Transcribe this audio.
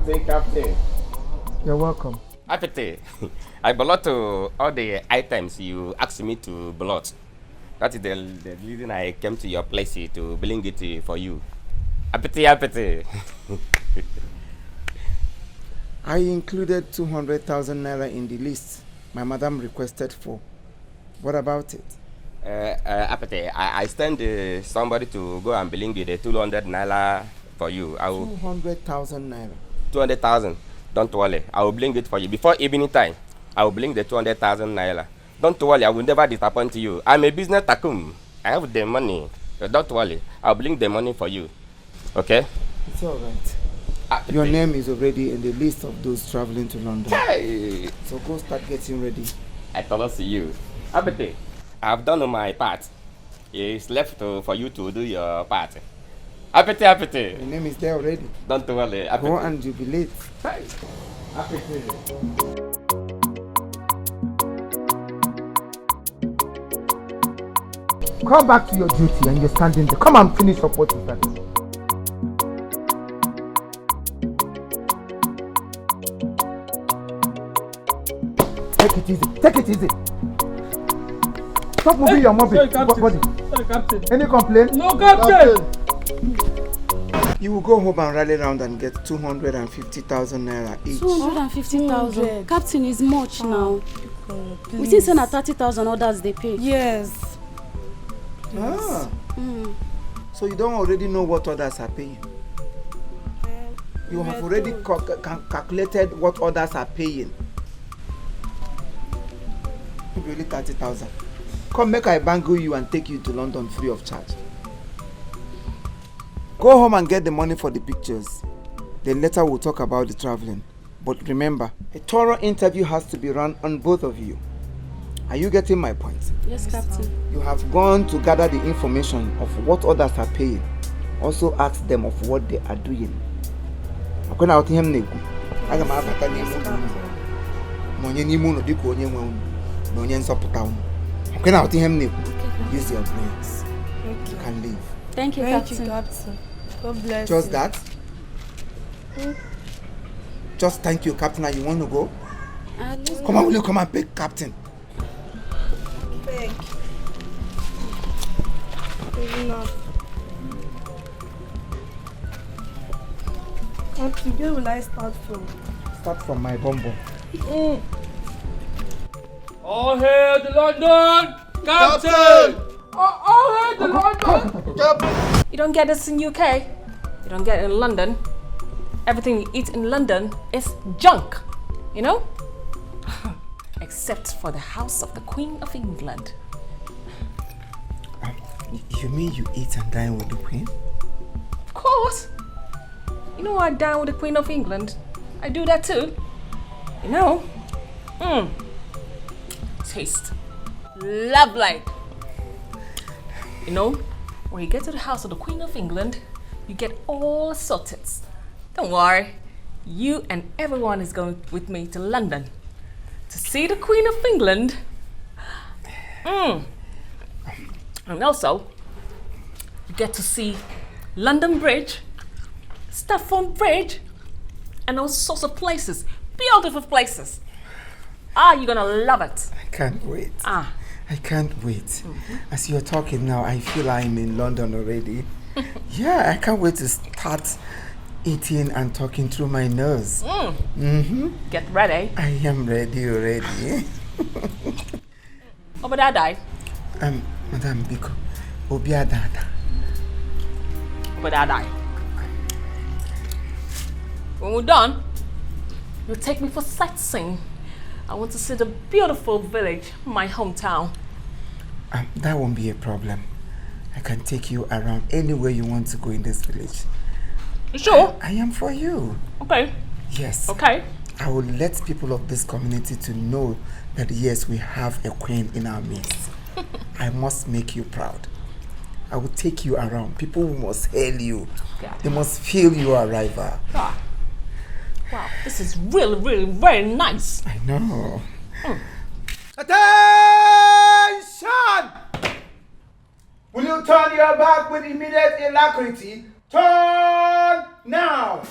Captain. You're welcome. Apete, I blot all the items you asked me to blot. That is the reason I came to your place to bring it for you. Apete. I included 200,000 naira in the list my madam requested for. What about it? Apete, I send somebody to go and bring you the 200 naira for you. 200,000 naira. 200,000. Don't worry, I will bring it for you. Before evening time, I will bring the 200,000 naira. Don't worry, I will never disappoint you. I'm a business tycoon. I have the money. So don't worry, I'll bring the money for you. Okay? It's all right. Your name is already in the list of those traveling to London. Hey. So go start getting ready. I thought I'll see you. Abete, I've done my part. It's left for you to do your part. Apete. Your name is there already. Don't worry. Apete. Go and jubilate. Hey. Apete. Come back to your duty and you're standing there. Come and finish up what you started. Take it easy. Stop moving your mobile. Sorry, Captain. Any complaint? No, Captain. You will go home and rally around and get 250,000 naira each. 250,000. Captain is much now. We think send 30,000 others they pay. Yes. So you don't already know what others are paying. You have already calculated what others are paying. Really 30,000. Come make I bangle you and take you to London free of charge. Go home and get the money for the pictures. Then later we'll talk about the traveling. But remember, a thorough interview has to be run on both of you. Are you getting my point? Yes, Captain. You have gone to gather the information of what others are paying. Also ask them of what they are doing. Use your brains. You can leave. Thank you, Captain. God bless Just you. that? Just thank you, Captain, and you want to go? Come on, will you come and pick Captain? Thank you. Enough. Captain, where will I start from? Start from my bumble. All hail the London, Captain! All hail the London, Captain! You don't get this in UK. You don't get it in London. Everything you eat in London is junk, you know? Except for the house of the Queen of England. You mean you eat and dine with the Queen? Of course. You know I dine with the Queen of England. I do that too. You know? Taste. Lovely. You know, when you get to the house of the Queen of England, you get all sorted. Don't worry. You and everyone is going with me to London to see the Queen of England. And also, you get to see London Bridge, Therefor Bridge, and all sorts of places. Beautiful places. You're gonna love it. I can't wait. I can't wait. As you're talking now, I feel I'm in London already. Yeah, I can't wait to start eating and talking through my nose. Get ready. I am ready already. Obadadai. Madam Biko, Obiadada. Obadadai. When we're done, you'll take me for sightseeing. I want to see the beautiful village, my hometown. That won't be a problem. I can take you around anywhere you want to go in this village. You sure? I am for you. Okay. Yes. Okay. I will let people of this community to know that yes, we have a queen in our midst. I must make you proud. I will take you around. People must hail you. Yeah. They must feel your arrival. Wow, this is really, really very nice. I know. Attention! Will you turn your back with immediate alacrity? Turn now!